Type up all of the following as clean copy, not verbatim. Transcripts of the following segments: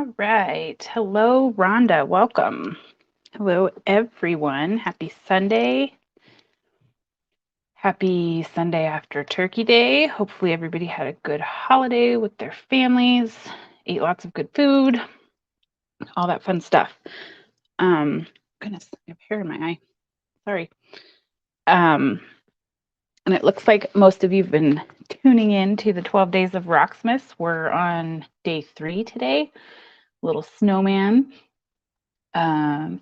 All right. Hello, Rhonda. Welcome. Hello, everyone. Happy Sunday. Happy Sunday after Turkey Day. Hopefully, everybody had a good holiday with their families, ate lots of good food, all that fun stuff. Goodness, I have hair in my eye. Sorry. And it looks like most of you have been tuning in to the 12 Days of Rocksmith. We're on day 3 today. Little snowman.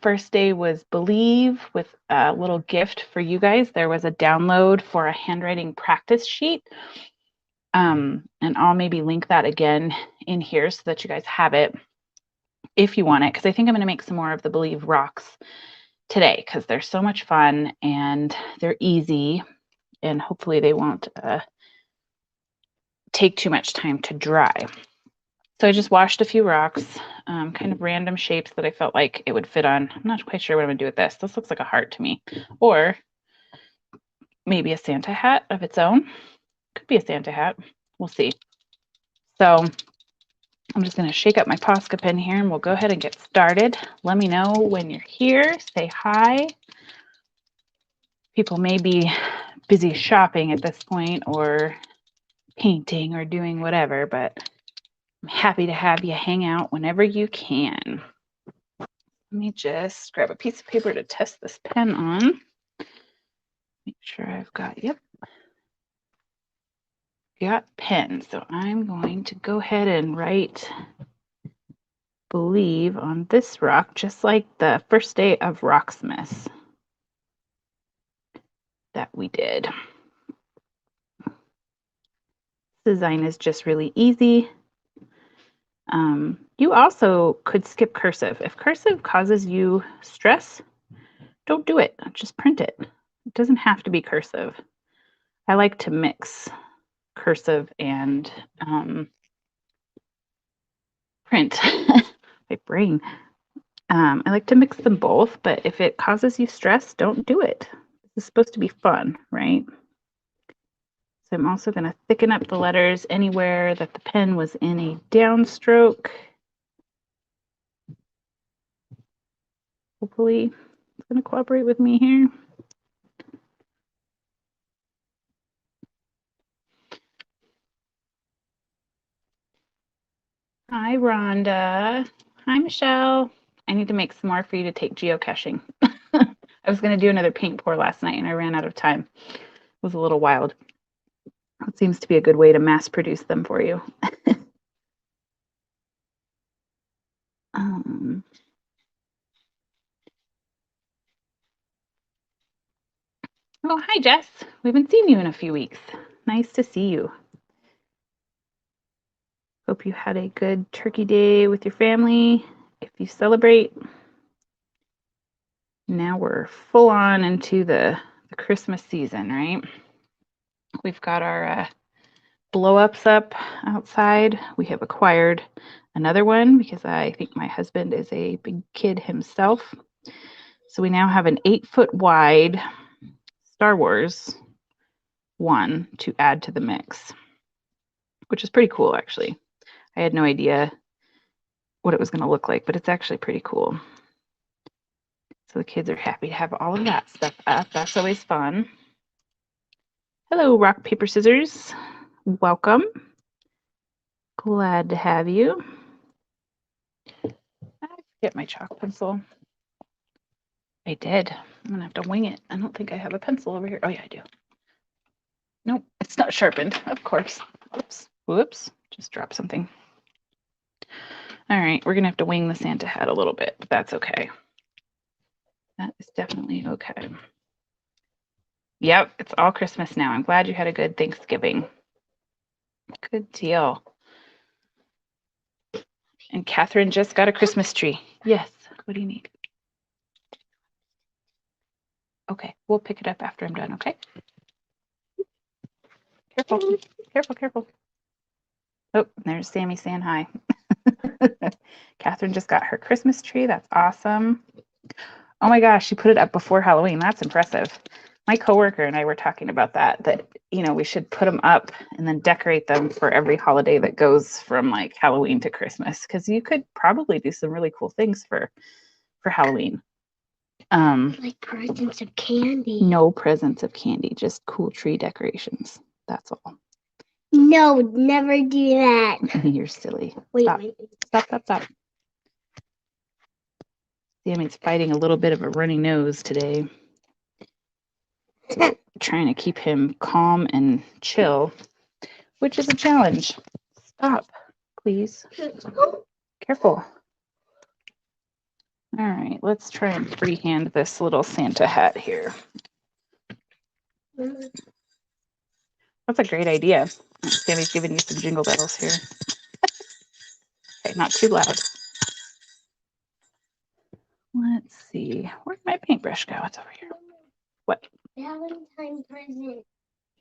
First day was Believe with a little gift for you guys. There was a download for a handwriting practice sheet. And I'll maybe link that again in here so that you guys have it if you want it, because I think I'm going to make some more of the Believe rocks today because they're so much fun and they're easy, and hopefully they won't take too much time to dry. So I just washed a few rocks, kind of random shapes that I felt like it would fit on. I'm not quite sure what I'm going to do with this. This looks like a heart to me. Or maybe a Santa hat of its own. Could be a Santa hat. We'll see. So I'm just going to shake up my Posca pen here and we'll go ahead and get started. Let me know when you're here. Say hi. People may be busy shopping at this point or painting or doing whatever, but I'm happy to have you hang out whenever you can. Let me just grab a piece of paper to test this pen on. Make sure I've got, got pen. So I'm going to go ahead and write Believe on this rock, just like the first day of Rocksmith that we did. This design is just really easy. You also could skip cursive. If cursive causes you stress, don't do it. Just print it. It doesn't have to be cursive. I like to mix cursive and print. My brain. I like to mix them both, but if it causes you stress, don't do it. This is supposed to be fun, right? So I'm also going to thicken up the letters anywhere that the pen was in a downstroke. Hopefully it's going to cooperate with me here. Hi, Rhonda. Hi, Michelle. I need to make some more for you to take geocaching. I was going to do another paint pour last night and I ran out of time. It was a little wild. It seems to be a good way to mass produce them for you. Oh, hi, Jess. We haven't seen you in a few weeks. Nice to see you. Hope you had a good turkey day with your family, if you celebrate. Now we're full on into the Christmas season, right? We've got our blow-ups up outside. We have acquired another one because I think my husband is a big kid himself. So we now have an 8-foot wide Star Wars one to add to the mix, which is pretty cool, actually. I had no idea what it was going to look like, but it's actually pretty cool. So the kids are happy to have all of that stuff up. That's always fun. Hello, rock, paper, scissors. Welcome. Glad to have you. I forget my chalk pencil. I did. I'm gonna have to wing it. I don't think I have a pencil over here. Oh yeah, I do. Nope, it's not sharpened, of course. Oops, whoops, just dropped something. All right, we're gonna have to wing the Santa hat a little bit, but that's okay. That is definitely okay. Yep, it's all Christmas now. I'm glad you had a good Thanksgiving. Good deal. And Catherine just got a Christmas tree. Yes, what do you need? Okay, we'll pick it up after I'm done, okay? Careful, careful, careful. Oh, there's Sammy saying hi. Catherine just got her Christmas tree. That's awesome. Oh my gosh, she put it up before Halloween. That's impressive. My coworker and I were talking about that, we should put them up and then decorate them for every holiday that goes from like Halloween to Christmas, because you could probably do some really cool things for Halloween. Like presents of candy. No presents of candy, just cool tree decorations. That's all. No, never do that. You're silly. Wait. Stop. Sammy's fighting a little bit of a runny nose today. Trying to keep him calm and chill, which is a challenge. Stop, please. Careful. All right, let's try and freehand this little Santa hat here. That's a great idea. Sammy's giving you some jingle bells here. Okay, not too loud. Let's see. Where'd my paintbrush go? It's over here. What? Valentine's present.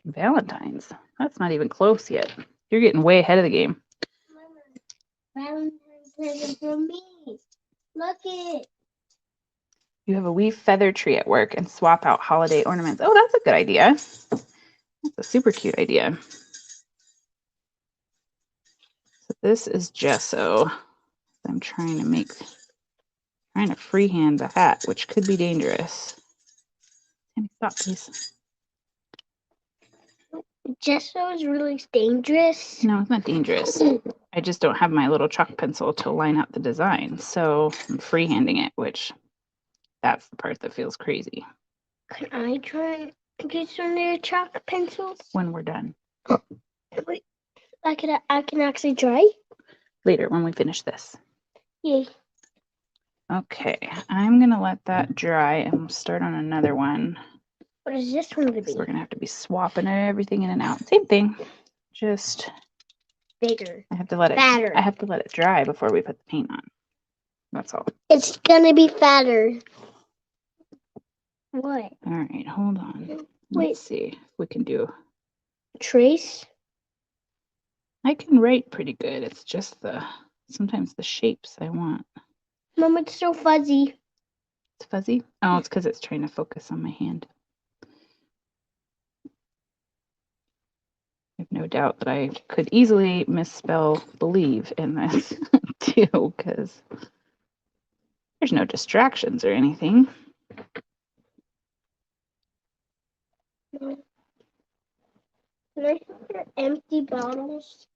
Valentine's? That's not even close yet. You're getting way ahead of the game. Valentine's present for me. Look it. You have a wee feather tree at work and swap out holiday ornaments. Oh, that's a good idea. That's a super cute idea. So this is gesso. I'm trying to freehand the hat, which could be dangerous. Sammy, stop, please. Gesso is really dangerous. No, it's not dangerous. I just don't have my little chalk pencil to line up the design. So I'm freehanding it, which that's the part that feels crazy. Can I try and get some of your chalk pencils? When we're done. Wait, I can actually try? Later, when we finish this. Yay. Okay, I'm going to let that dry and we'll start on another one. What is this one going to be? So we're going to have to be swapping everything in and out. Same thing, just bigger. I have to let it dry before we put the paint on. That's all. It's going to be fatter. What? All right, hold on. Wait. Let's see if we can do trace. I can write pretty good. It's just sometimes the shapes I want. Mom, it's so fuzzy. It's fuzzy? Oh, it's because it's trying to focus on my hand. I have no doubt that I could easily misspell believe in this too, because there's no distractions or anything. Can I have your empty bottles?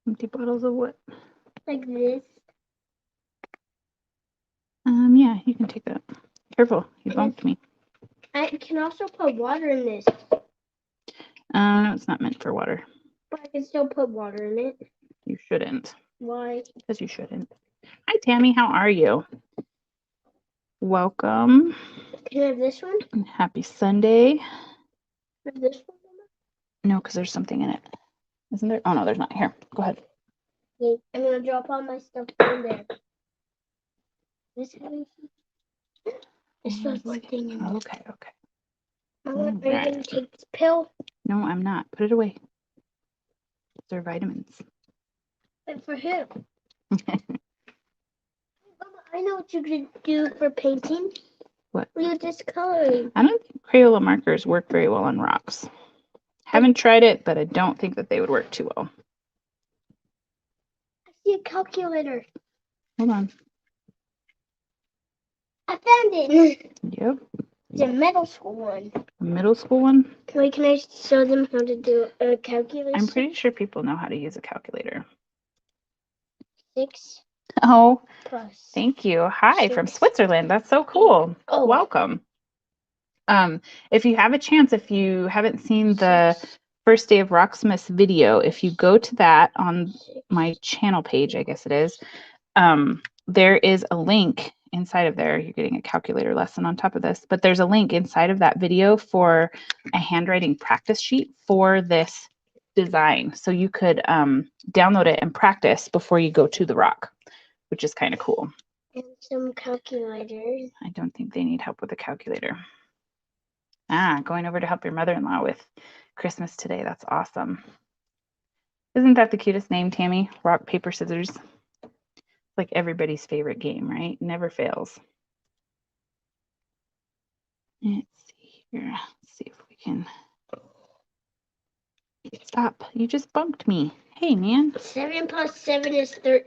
Empty bottles of what? Like this. Yeah, you can take that. Careful, you bumped me. I can also put water in this. No, it's not meant for water. But I can still put water in it. You shouldn't. Why? Because you shouldn't. Hi, Tammy. How are you? Welcome. Can I have this one? Happy Sunday. Have this one? No, because there's something in it. Isn't there? Oh, no, there's not. Here, go ahead. Okay, I'm going to drop all my stuff in there. This was one thing in there. Okay. Mama, are you going to take this pill? No, I'm not. Put it away. They're vitamins. But for who? Mama, I know what you could do for painting. What? You're discoloring. I don't think Crayola markers work very well on rocks. Haven't tried it, but I don't think that they would work too well. I see a calculator. Hold on. I found it. Yep. It's a middle school one. A middle school one? Wait, can I show them how to do a calculation? I'm pretty sure people know how to use a calculator. 6 Oh, plus. thank you. Hi, 6. from Switzerland. That's so cool. Oh. Welcome. If you have a chance, if you haven't seen the First Day of Rocksmith's video, if you go to that on my channel page, I guess it is, there is a link inside of there. You're getting a calculator lesson on top of this, but there's a link inside of that video for a handwriting practice sheet for this design. So you could download it and practice before you go to the rock, which is kind of cool. And some calculators. I don't think they need help with a calculator. Going over to help your mother-in-law with Christmas today. That's awesome. Isn't that the cutest name, Tammy? Rock, paper, scissors. Like everybody's favorite game, right? Never fails. Let's see Here, let's see if we can. Stop. You just bumped me. Hey, man. 7 plus 7 is 13.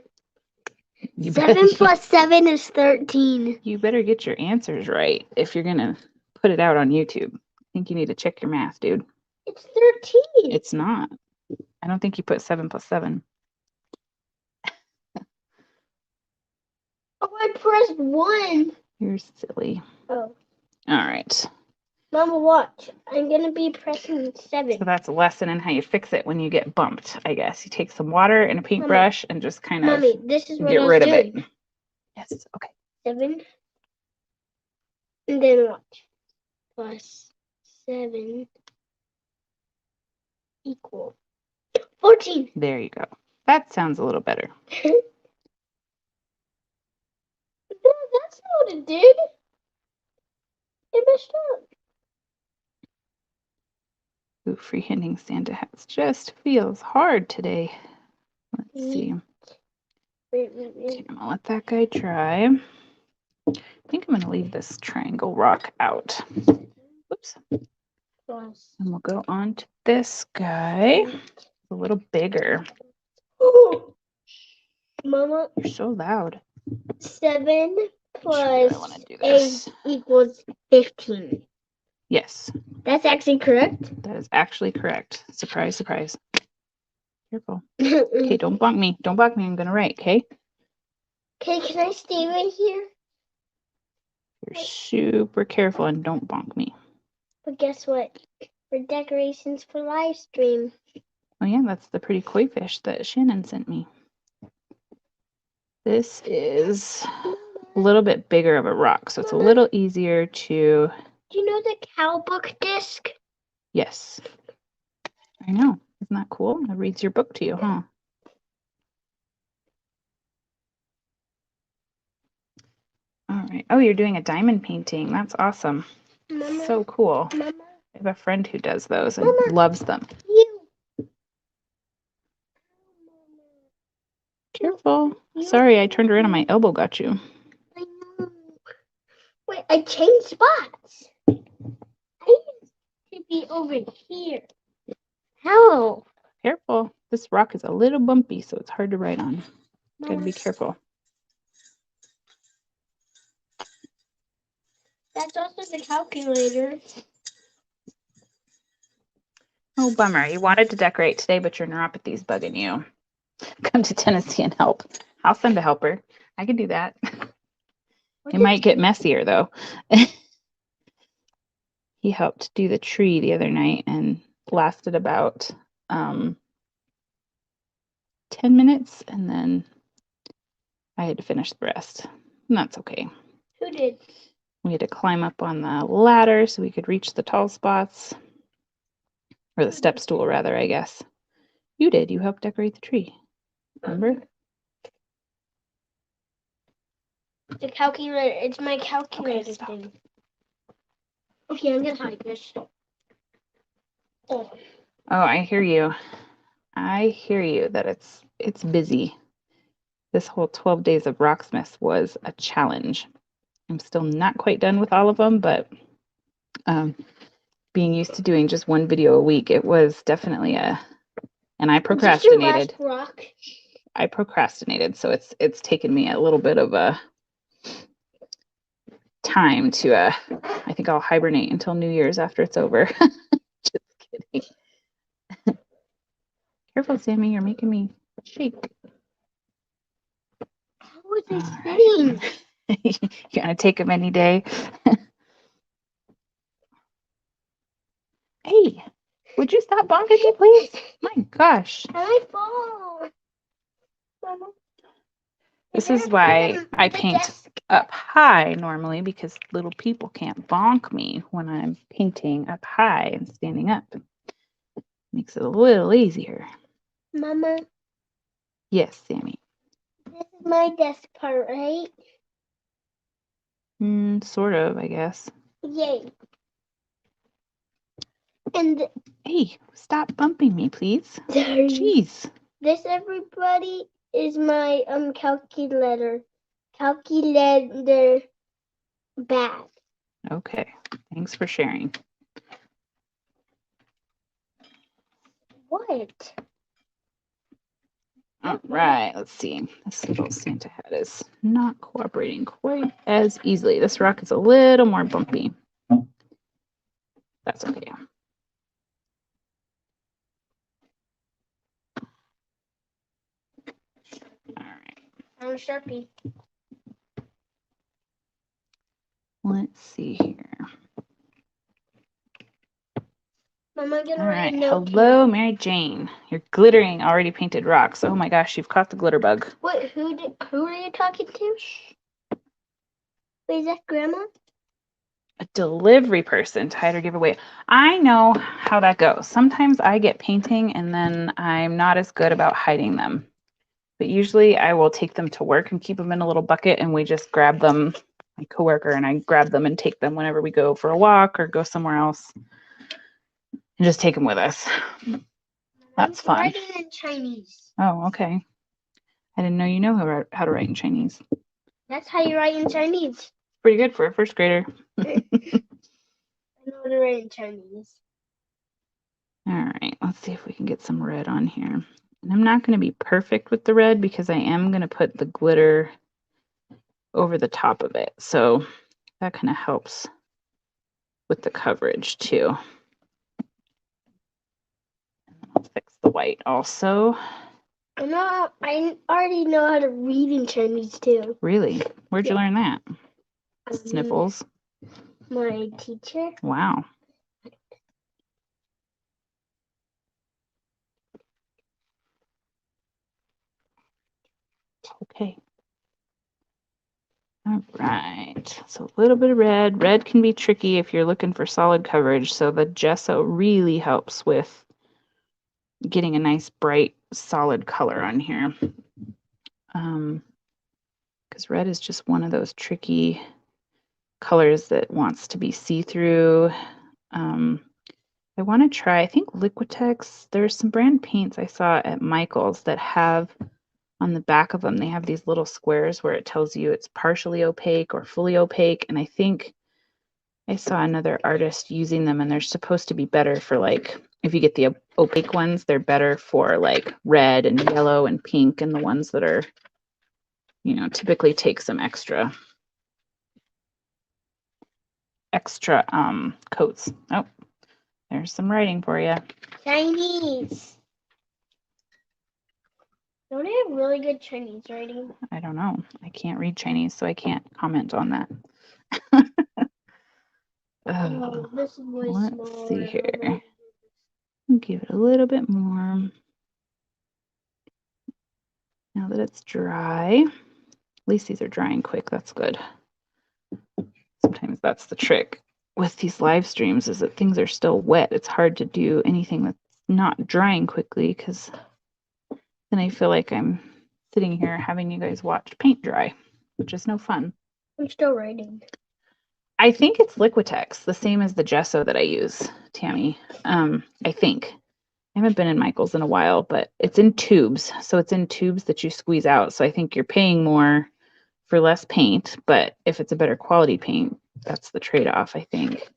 You 7 plus 7 is 13. You better get your answers right if you're going to put it out on YouTube. I think you need to check your math, dude. It's 13. It's not. I don't think you put 7 plus 7. Oh, I pressed 1. You're silly. Oh. All right. Mama, watch. I'm going to be pressing 7. So that's a lesson in how you fix it when you get bumped, I guess. You take some water and a paintbrush and just kind of Mommy, this is what get I was rid doing. of it. Yes, okay. 7. And then watch. Plus 7 equal 14. There you go. That sounds a little better. No, that's not what it did. It messed up. Ooh, freehanding Santa hats just feels hard today. Let's see. Wait. Okay, I'm gonna let that guy try. I think I'm gonna leave this triangle rock out. Oops. Plus. And we'll go on to this guy. It's a little bigger. Mama, You're so loud. 7 Sure, I plus want to do 8 this. equals 15. Yes, That's actually correct. that is actually correct. Surprise, surprise. Careful. Okay, don't bonk me. Don't bonk me. I'm gonna write, okay? Okay, can I stay right here? You're super careful and don't bonk me. But guess what? For decorations for live stream. Oh yeah, that's the pretty koi fish that Shannon sent me. This is a little bit bigger of a rock, so it's a little easier to... Do you know the cow book disc? Yes. I know. Isn't that cool? It reads your book to you, huh? All right. Oh, you're doing a diamond painting. That's awesome. Mama, So cool. Mama, I have a friend who does those and Mama. loves them. you. Careful. Sorry, I turned around and my elbow got you. I know. Wait, I changed spots. I used to be over here. How? Careful. This rock is a little bumpy, so it's hard to write on. Gotta be careful. That's also the calculator. Oh, bummer. You wanted to decorate today, but your neuropathy's bugging you. Come to Tennessee and help. I'll send a helper. I can do that. It might get messier, though. He helped do the tree the other night and lasted about 10 minutes, and then I had to finish the rest. And that's okay. Who did? We had to climb up on the ladder so we could reach the tall spots. Or the step stool, rather, I guess. You did. You helped decorate the tree. Remember? The calculator. It's my calculator stop. thing. Okay, I'm gonna hide this. Oh. Oh, I hear you. I hear you that it's busy. This whole 12 days of Rocksmith was a challenge. I'm still not quite done with all of them, but being used to doing just one video a week, it was definitely and I procrastinated. Is this your last rock? I procrastinated, so it's taken me a little bit of a time to I think I'll hibernate until New Year's after it's over. Just kidding. Careful, Sammy, you're making me shake. How was I sitting? You're gonna take them any day. Hey, would you stop bonking me, please? My gosh. And I fall. Mama. This is why I paint up high normally, because little people can't bonk me when I'm painting up high and standing up. Makes it a little easier. Mama, Yes, Sammy. this is my desk part, right? Sort of, I guess. Yay. And Hey, stop bumping me, please. sorry. Jeez. This, everybody, is my calculator bag. Okay, thanks for sharing. What? All right, let's see. This little Santa hat is not cooperating quite as easily. This rock is a little more bumpy. That's okay. All right. I'm a Sharpie. Let's see here. Mama, get All right. a note. Hello, Mary Jane. You're glittering already painted rocks. Oh my gosh, you've caught the glitter bug. What? Who are you talking to? Wait, is that Grandma? A delivery person to hide or give away. I know how that goes. Sometimes I get painting and then I'm not as good about hiding them. But usually I will take them to work and keep them in a little bucket and we just grab them, my coworker and I grab them and take them whenever we go for a walk or go somewhere else and just take them with us. That's fun. Writing in Chinese. Oh, okay. I didn't know you know how to write in Chinese. That's how you write in Chinese. Pretty good for a first grader. I know how to write in Chinese. All right, let's see if we can get some red on here. And I'm not going to be perfect with the red because I am going to put the glitter over the top of it. So that kind of helps with the coverage too. I'll fix the white also. I already know how to read in Chinese too. Really? Where'd you learn that? Um, Sniffles? My teacher. Wow. Okay. All right. So a little bit of red. Red can be tricky if you're looking for solid coverage. So the gesso really helps with getting a nice bright solid color on here. Because red is just one of those tricky colors that wants to be see-through. I want to try, I think Liquitex, there's some brand paints I saw at Michael's that have on the back of them, they have these little squares where it tells you it's partially opaque or fully opaque. And I think I saw another artist using them and they're supposed to be better for like, if you get the opaque ones, they're better for like red and yellow and pink, and the ones that are, you know, typically take some extra coats. Oh, there's some writing for you. Chinese. Don't they have really good Chinese writing? I don't know. I can't read Chinese, so I can't comment on that. Oh, this is way Let's smaller. see here. Give it a little bit more. Now that it's dry, at least these are drying quick. That's good. Sometimes that's the trick with these live streams, is that things are still wet. It's hard to do anything that's not drying quickly because then I feel like I'm sitting here having you guys watch paint dry, which is no fun. I'm still writing. I think it's Liquitex, the same as the gesso that I use, Tammy. I think. I haven't been in Michael's in a while, but it's in tubes. So it's in tubes that you squeeze out. So I think you're paying more for less paint, but if it's a better quality paint, that's the trade-off, I think.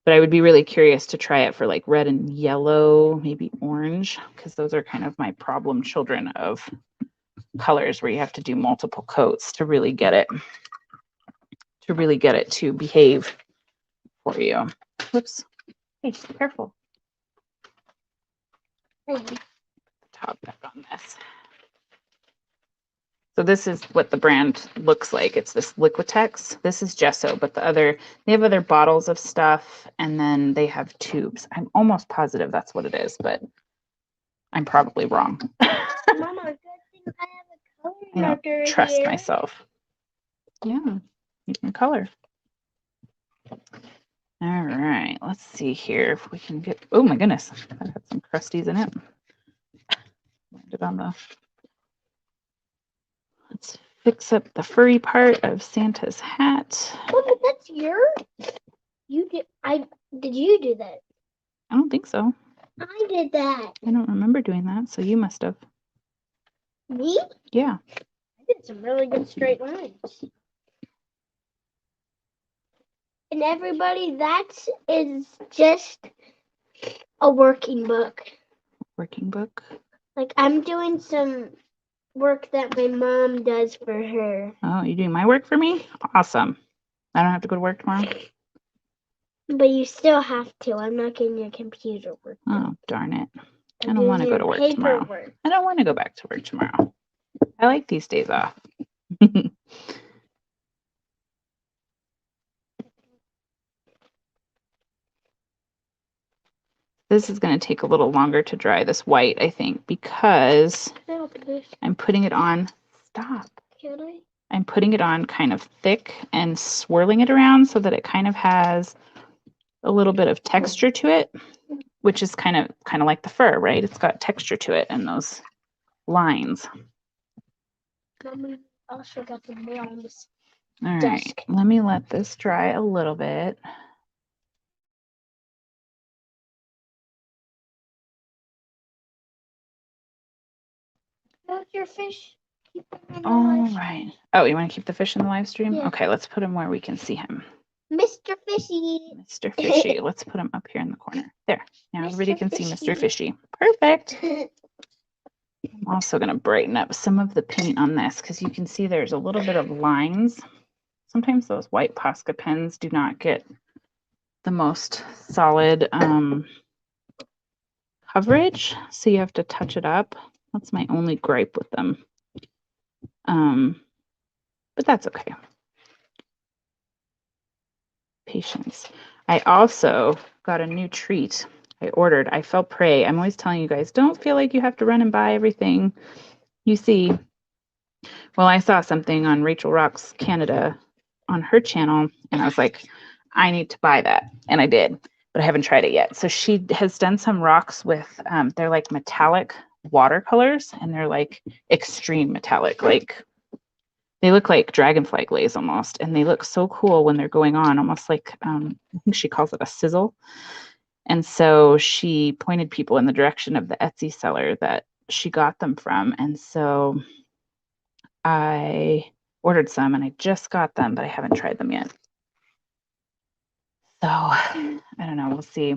But I would be really curious to try it for like red and yellow, maybe orange, because those are kind of my problem children of colors where you have to do multiple coats to really get it to behave for you. Whoops. Hey, careful. Top back on this. So this is what the brand looks like. It's this Liquitex. This is gesso, but they have other bottles of stuff, and then they have tubes. I'm almost positive that's what it is, but I'm probably wrong. Mama, good thing I have a color I marker don't trust here. myself. Yeah, you can color. All right, let's see here if we can get, oh my goodness, that had some crusties in it. Landed on the, let's fix up the furry part of Santa's hat. Oh, that's yours? Did you do that? I don't think so. I did that. I don't remember doing that, so you must have. Me? Yeah. I did some really good straight lines. And everybody, that is just a working book. Working book? Like, I'm doing some work that my mom does for her. Oh, you doing my work for me? Awesome. I don't have to go to work tomorrow? But you still have to. I'm not getting your computer work. Oh, darn it. I I'm don't want to doing go to your work tomorrow. paperwork. I don't want to go back to work tomorrow. I like these days off. This is going to take a little longer to dry, this white, I think, because I'm putting it on. Stop. Can I? I'm putting it on kind of thick and swirling it around so that it kind of has a little bit of texture to it, which is kind of like the fur, right? It's got texture to it and those lines. Mommy also got the mail on this All right, desk. let me let this dry a little bit. How's your fish? All right. Oh, you want to keep the fish in the live stream? Yeah. Okay, let's put him where we can see him. Mr. Fishy. Mr. Fishy. Let's put him up here in the corner. There. Now everybody Mr. can see Mr. Fishy. Fishy. Perfect. I'm also going to brighten up some of the paint on this because you can see there's a little bit of lines. Sometimes those white Posca pens do not get the most solid coverage, so you have to touch it up. That's my only gripe with them. But that's okay. Patience. I also got a new treat I ordered. I fell prey. I'm always telling you guys, don't feel like you have to run and buy everything you see. Well, I saw something on Rachel Rocks Canada on her channel, and I was like, I need to buy that. And I did, but I haven't tried it yet. So she has done some rocks with, they're like metallic watercolors, and they're like extreme metallic, like they look like dragonfly glaze almost, and they look so cool when they're going on, almost like, I think she calls it a sizzle. And so she pointed people in the direction of the Etsy seller that she got them from. And so I ordered some and I just got them, but I haven't tried them yet. So I don't know. We'll see.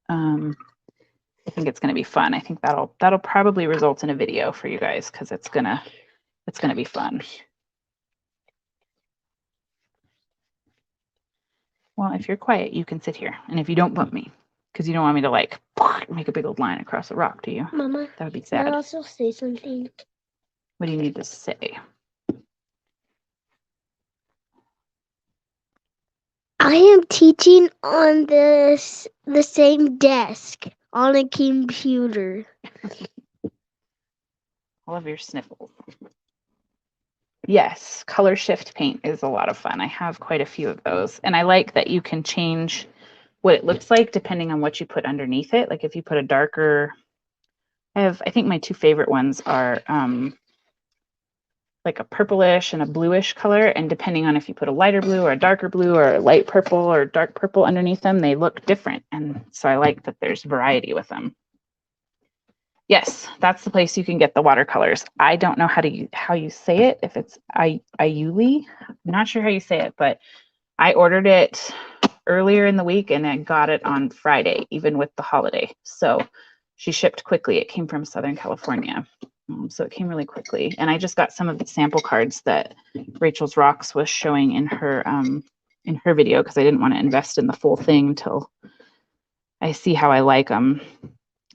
I think it's going to be fun. I think that'll probably result in a video for you guys because it's gonna be fun. Well, if you're quiet, you can sit here, and if you don't bump me, because you don't want me to like make a big old line across the rock, do you? Mama, That would be can I sad. also say something? What do you need to say? I am teaching on the same desk on a computer. All of your sniffles. Yes, color shift paint is a lot of fun. I have quite a few of those, and I like that you can change what it looks like depending on what you put underneath it. Like if you put a darker, I think my two favorite ones are like a purplish and a bluish color, and depending on if you put a lighter blue or a darker blue or a light purple or dark purple underneath them, they look different. And so I like that there's variety with them. Yes, that's the place you can get the watercolors. I don't know how you say it. If it's Ayuli, I'm not sure how you say it, but I ordered it earlier in the week and I got it on Friday, even with the holiday. So she shipped quickly. It came from Southern California. So it came really quickly. And I just got some of the sample cards that Rachel's Rocks was showing in her video because I didn't want to invest in the full thing until I see how I like them.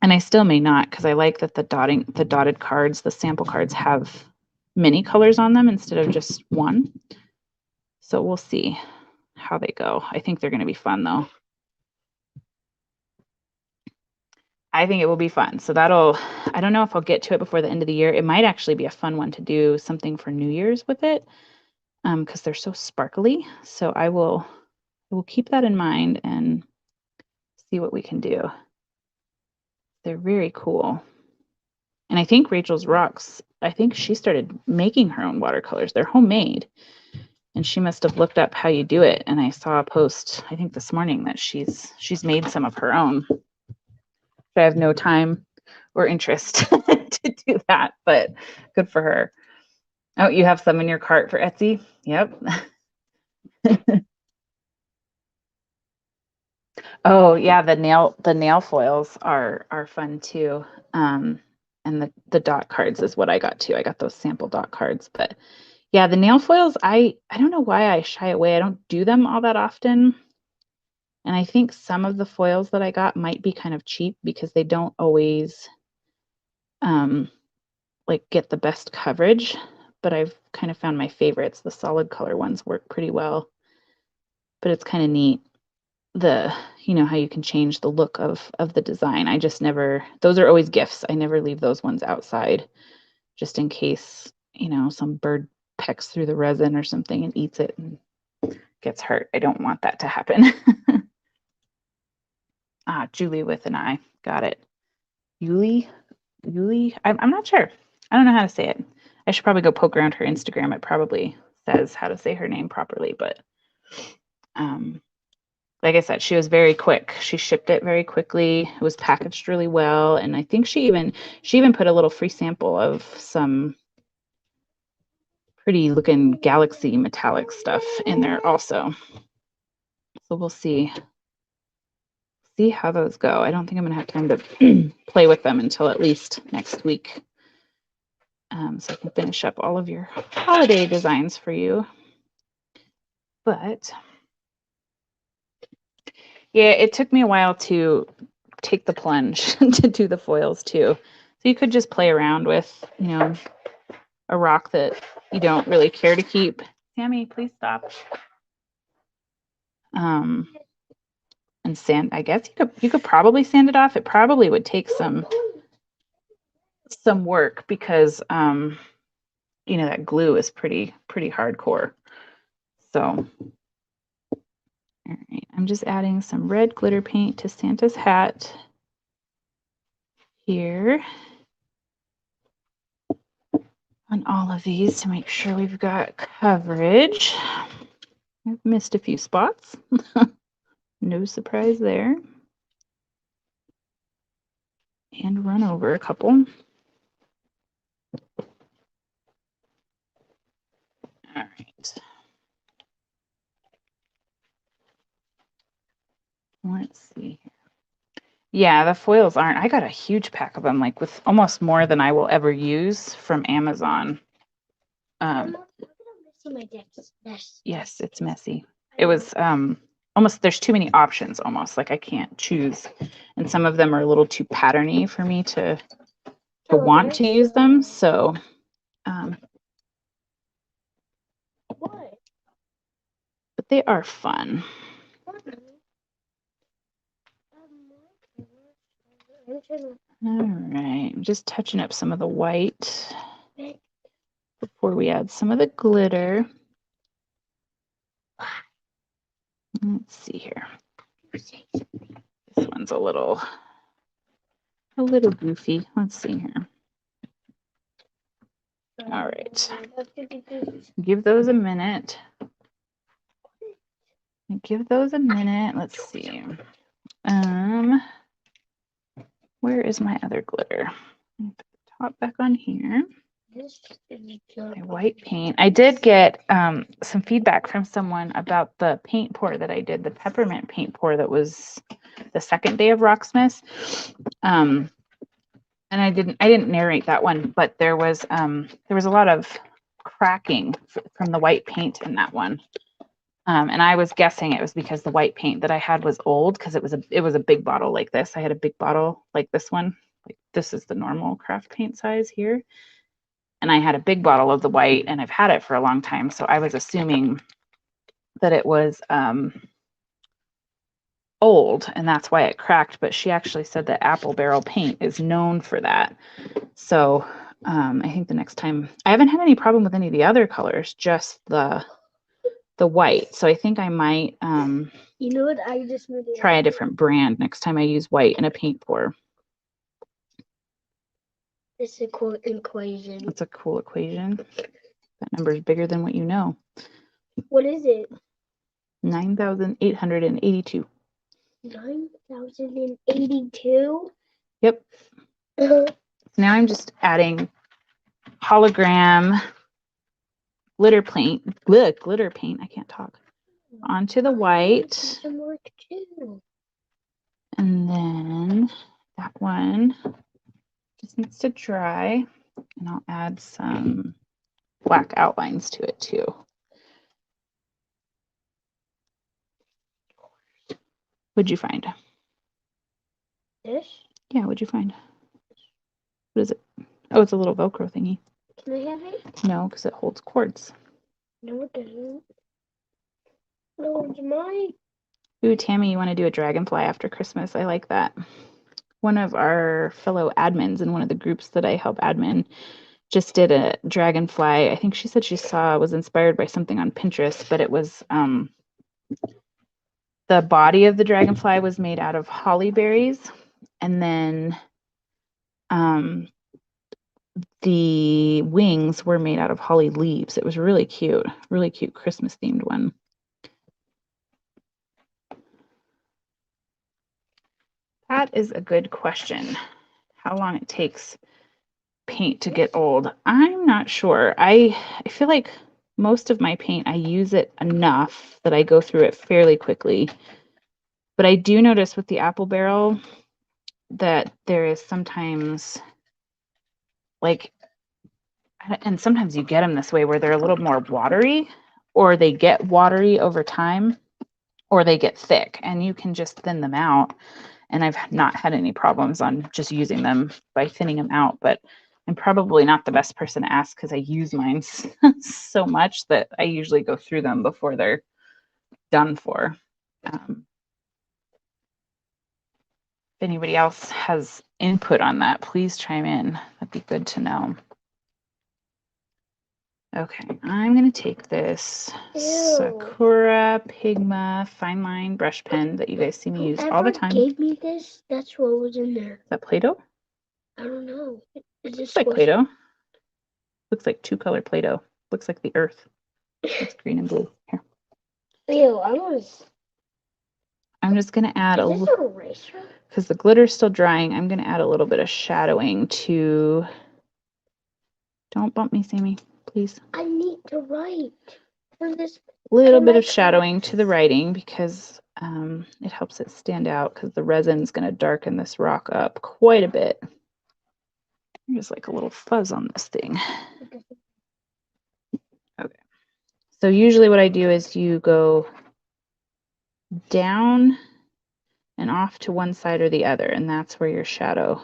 And I still may not because I like that the dotted cards, the sample cards have many colors on them instead of just one. So we'll see how they go. I think they're going to be fun though. I think it will be fun. So I don't know if I'll get to it before the end of the year. It might actually be a fun one to do something for New Year's with it because they're so sparkly. So I will keep that in mind and see what we can do. They're very cool. And I think Rachel's Rocks, I think she started making her own watercolors. They're homemade. And she must have looked up how you do it. And I saw a post, I think this morning, that she's made some of her own. I have no time or interest to do that, but good for her. Oh, you have some in your cart for Etsy? Yep. Oh yeah, the nail foils are fun too. And the dot cards is what I got too. I got those sample dot cards, but yeah, the nail foils, I don't know why I shy away. I don't do them all that often. And I think some of the foils that I got might be kind of cheap because they don't always like get the best coverage, but I've kind of found my favorites. The solid color ones work pretty well. But it's kind of neat how you can change the look of the design. I just never, those are always gifts. I never leave those ones outside just in case, some bird pecks through the resin or something and eats it and gets hurt. I don't want that to happen. Julie with an I. Got it. Yuli? I'm not sure. I don't know how to say it. I should probably go poke around her Instagram. It probably says how to say her name properly, but like I said, she was very quick. She shipped it very quickly. It was packaged really well, and I think she even put a little free sample of some pretty looking galaxy metallic stuff in there also. So we'll see how those go. I don't think I'm gonna have time to play with them until at least next week. So I can finish up all of your holiday designs for you. But yeah, it took me a while to take the plunge to do the foils too. So you could just play around with, a rock that you don't really care to keep. Sammy, please stop. And sand, I guess you could probably sand it off. It probably would take some work because that glue is pretty hardcore. So all right, I'm just adding some red glitter paint to Santa's hat here on all of these to make sure we've got coverage. I've missed a few spots. No surprise there. And run over a couple. All right. Let's see. Yeah, the foils aren't. I got a huge pack of them, like with almost more than I will ever use from Amazon. Yes, it's messy. It was almost, there's too many options almost, like I can't choose. And some of them are a little too patterny for me to want to use them. So but they are fun. All right, I'm just touching up some of the white before we add some of the glitter. Let's see here. This one's a little goofy. Let's see here. All right. Give those a minute. Let's see. Where is my other glitter? Put the top back on here. My white paint. I did get some feedback from someone about the paint pour that I did, the peppermint paint pour that was the second day of Rocksmith. And I didn't narrate that one, but there was a lot of cracking from the white paint in that one. And I was guessing it was because the white paint that I had was old, because it was a big bottle like this. I had a big bottle like this one. Like this is the normal craft paint size here. And I had a big bottle of the white, and I've had it for a long time. So I was assuming that it was old, and that's why it cracked. But she actually said that apple barrel paint is known for that. So I think the next time, I haven't had any problem with any of the other colors, just the white. So I think I might you know what I just made try a different brand next time I use white in a paint pour. It's a cool equation. That's a cool equation. That number is bigger than what you know. What is it? 9,882. 9,082? Yep. Now I'm just adding hologram glitter paint. I can't talk. Onto the white. Some work too. And then that one just needs to dry, and I'll add some black outlines to it too. What'd you find? This? Yeah, what'd you find? What is it? Oh, it's a little Velcro thingy. Can I have it? No, because it holds cords. No, it doesn't. No, it's mine. Ooh, Tammy, you want to do a dragonfly after Christmas? I like that. One of our fellow admins in one of the groups that I help admin just did a dragonfly. I think she said she was inspired by something on Pinterest, but it was the body of the dragonfly was made out of holly berries, and then the wings were made out of holly leaves. It was really cute Christmas themed one. That is a good question. How long it takes paint to get old? I'm not sure. I feel like most of my paint, I use it enough that I go through it fairly quickly. But I do notice with the apple barrel that there is sometimes like, and sometimes you get them this way where they're a little more watery, or they get watery over time, or they get thick, and you can just thin them out. And I've not had any problems on just using them by thinning them out, but I'm probably not the best person to ask because I use mine so much that I usually go through them before they're done for. If anybody else has input on that, please chime in. That'd be good to know. Okay, I'm going to take this Sakura Pigma fine line brush pen that you guys see me use all the time. Whoever gave me this, that's what was in there. Is that Play-Doh? I don't know. Looks like Play-Doh. Looks like two-color Play-Doh. Looks like the earth. It's green and blue. Here. Ew, I'm just going to add a little, because the glitter's still drying, I'm going to add a little bit of shadowing to, don't bump me, Sammy, please. I need to write for this. A little bit of shadowing to the writing because it helps it stand out, because the resin's going to darken this rock up quite a bit. There's like a little fuzz on this thing. Okay. So usually what I do is you go down and off to one side or the other, and that's where your shadow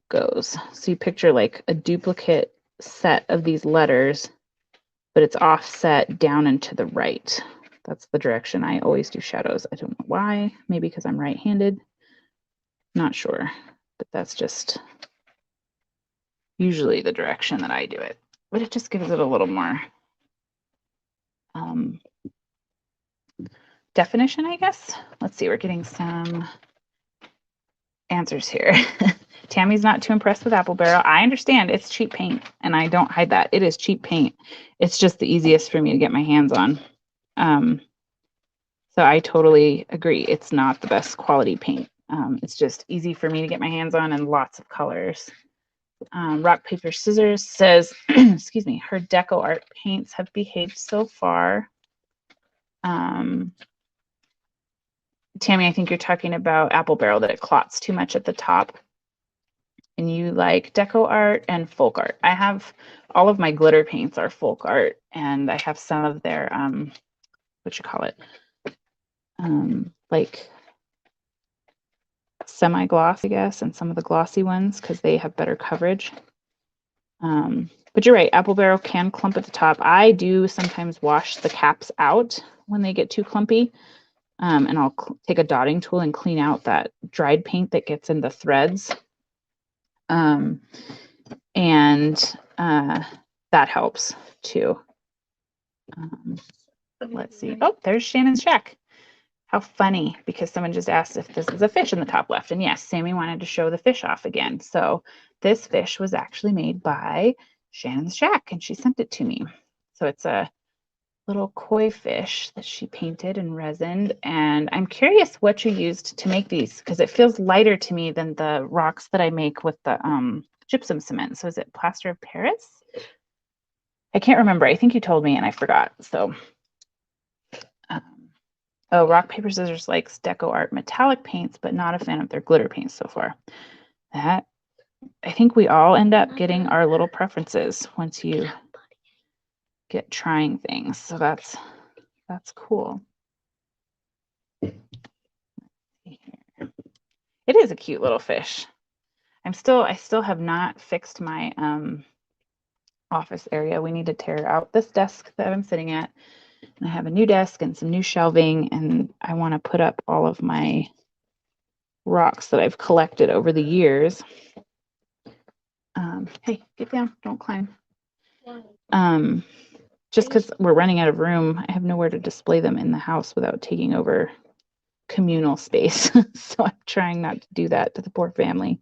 goes. So you picture like a duplicate set of these letters, but it's offset down and to the right. That's the direction I always do shadows. I don't know why. Maybe because I'm right-handed. Not sure, but that's just usually the direction that I do it. But it just gives it a little more definition, I guess. Let's see, we're getting some answers here. Tammy's not too impressed with Apple Barrel. I understand it's cheap paint, and I don't hide that. It is cheap paint. It's just the easiest for me to get my hands on. So I totally agree. It's not the best quality paint. It's just easy for me to get my hands on, and lots of colors. Rock, Paper, Scissors says, excuse me, her deco art paints have behaved so far. Tammy, I think you're talking about Apple Barrel, that it clots too much at the top. And you like deco art and folk art. I have all of my glitter paints are folk art, and I have some of their what you call it, like semi-gloss, I guess, and some of the glossy ones because they have better coverage. But you're right, Apple Barrel can clump at the top. I do sometimes wash the caps out when they get too clumpy, and I'll take a dotting tool and clean out that dried paint that gets in the threads. And that helps too. Let's see. Oh, there's Shannon's shack. How funny, because someone just asked if this is a fish in the top left. And yes, Sammy wanted to show the fish off again. So this fish was actually made by Shannon's shack, and she sent it to me. So it's a little koi fish that she painted and resined. And I'm curious what you used to make these, because it feels lighter to me than the rocks that I make with the gypsum cement. So is it plaster of Paris? I can't remember. I think you told me and I forgot. So Oh, Rock, Paper, Scissors likes Deco Art metallic paints, but not a fan of their glitter paints so far. That, I think we all end up getting our little preferences once you get trying things. So that's cool. It is a cute little fish. I still have not fixed my office area. We need to tear out this desk that I'm sitting at. And I have a new desk and some new shelving, and I want to put up all of my rocks that I've collected over the years. Hey, get down, don't climb. Just because we're running out of room, I have nowhere to display them in the house without taking over communal space. So I'm trying not to do that to the poor family.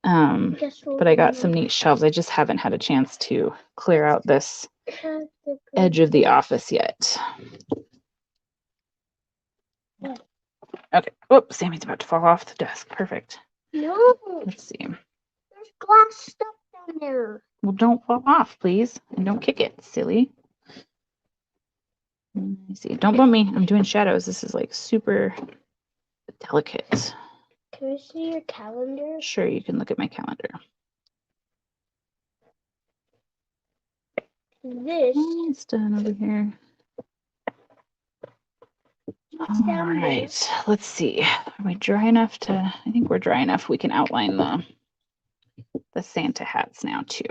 But I got some neat shelves. I just haven't had a chance to clear out this edge of the office yet. Okay. Oh, Sammy's about to fall off the desk. Perfect. No. Let's see. There's glass stuff down there. Well, don't fall off, please. And don't kick it, silly. Let me see. Don't bump me. I'm doing shadows. This is like super delicate. Can we see your calendar? Sure, you can look at my calendar. This. It's done over here. All right. Let's see. Are we dry enough to? I think we're dry enough. We can outline the Santa hats now too.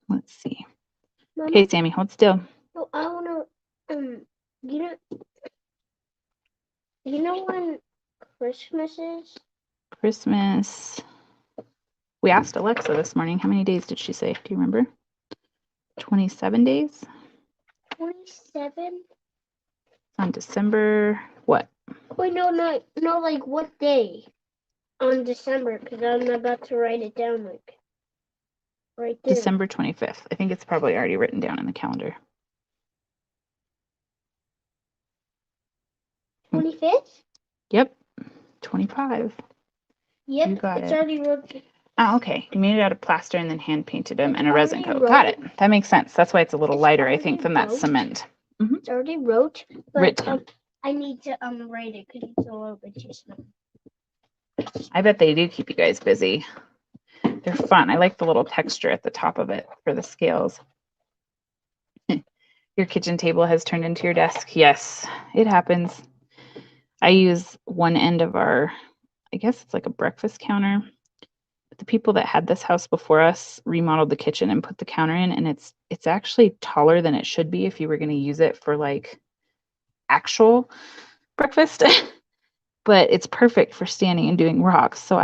Let's see. Mama, Okay, Sammy, hold still. no, I wanna you know when Christmas is? Christmas. We asked Alexa this morning. How many days did she say? Do you remember? 27 days? 27? On December what? Wait, no, like what day? On December, because I'm about to write it down, like, right there. December 25th. I think it's probably already written down in the calendar. 25th? Yep. 25. Yep, You got it's it. already wrote. Oh, okay. You made it out of plaster and then hand painted them It's and a resin already coat. Got wrote. it. That makes sense. That's why it's a little It's lighter, I think, already than that wrote. cement. It's already wrote, but Written. I need to write it because it's a little bit too small. I bet they do keep you guys busy. They're fun. I like the little texture at the top of it for the scales. Your kitchen table has turned into your desk. Yes, it happens. I use one end of our, I guess it's like a breakfast counter. But the people that had this house before us remodeled the kitchen and put the counter in, and it's actually taller than it should be if you were going to use it for like actual breakfast. But it's perfect for standing and doing rocks. So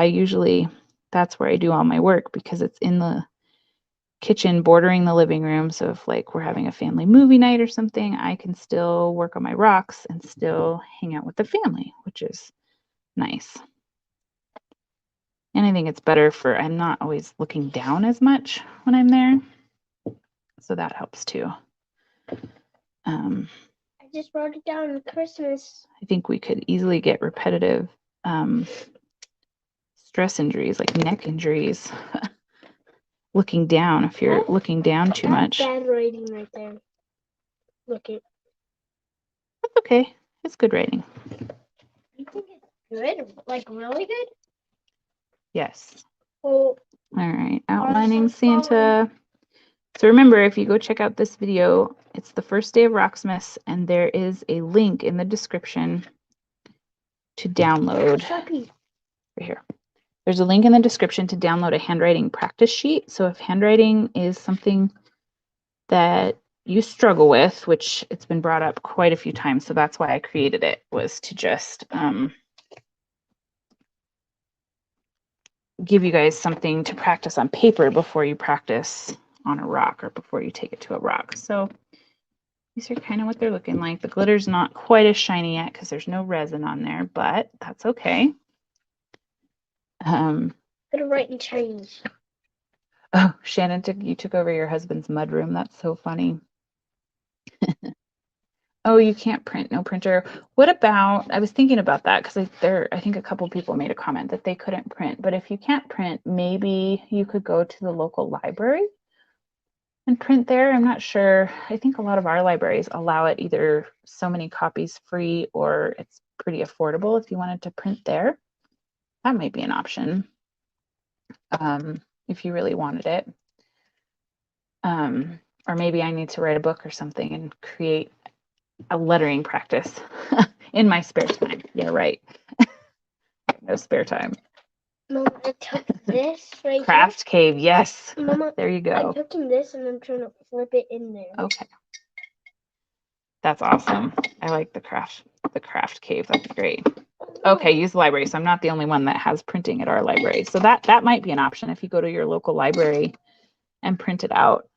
that's where I do all my work because it's in the kitchen bordering the living room. So if like we're having a family movie night or something, I can still work on my rocks and still hang out with the family, which is nice. And I think it's better I'm not always looking down as much when I'm there. So that helps too. I just wrote it down on Christmas. I think we could easily get repetitive stress injuries, like neck injuries, looking down if you're looking down too much. Bad writing right there. Look it. That's okay. It's good writing. You think it's good? Like really good? Yes. Well, All right. Outlining Santa. So remember, if you go check out this video, it's the first day of Rocksmiths, and there is a link in the description to download. Right here. There's a link in the description to download a handwriting practice sheet. So if handwriting is something that you struggle with, which it's been brought up quite a few times, so that's why I created it, was to just give you guys something to practice on paper before you practice on a rock or before you take it to a rock. So these are kind of what they're looking like. The glitter's not quite as shiny yet because there's no resin on there, but that's okay. I'm gonna write in Chinese. Oh, Shannon, you took over your husband's mudroom. That's so funny. Oh, you can't print, no printer. What about, I was thinking about that because I think a couple people made a comment that they couldn't print. But if you can't print, maybe you could go to the local library and print there. I'm not sure. I think a lot of our libraries allow it either so many copies free or it's pretty affordable if you wanted to print there. That might be an option if you really wanted it. Or maybe I need to write a book or something and create a lettering practice in my spare time. Yeah, right. No spare time. Mom, I took this right Craft cave, yes. Mama, there you go. I'm cooking this and I'm trying to flip it in there. Okay. That's awesome. I like the craft cave. That's great. Okay, use the library. So I'm not the only one that has printing at our library. So that might be an option if you go to your local library and print it out.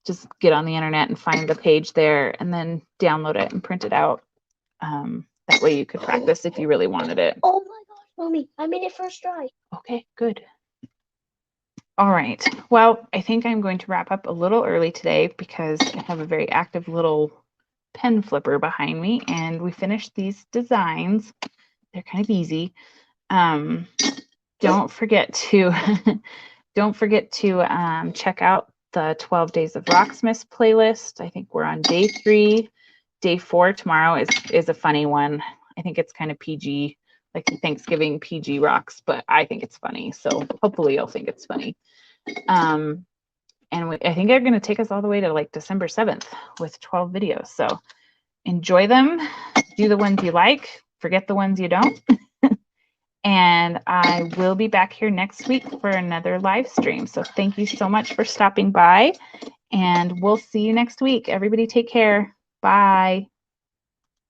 Just get on the internet and find the page there and then download it and print it out. That way you could practice if you really wanted it. Oh my gosh, Mommy, I made it first try. Okay, good. All right. Well, I think I'm going to wrap up a little early today because I have a very active little pen flipper behind me and we finished these designs. They're kind of easy. Don't forget to check out the 12 Days of Rocksmith playlist. I think we're on day 3. Day 4 tomorrow is a funny one. I think it's kind of PG, like Thanksgiving PG rocks, but I think it's funny. So hopefully you'll think it's funny. And I think they're going to take us all the way to like December 7th with 12 videos. So enjoy them. Do the ones you like. Forget the ones you don't. And I will be back here next week for another live stream. So thank you so much for stopping by. And we'll see you next week. Everybody take care. Bye.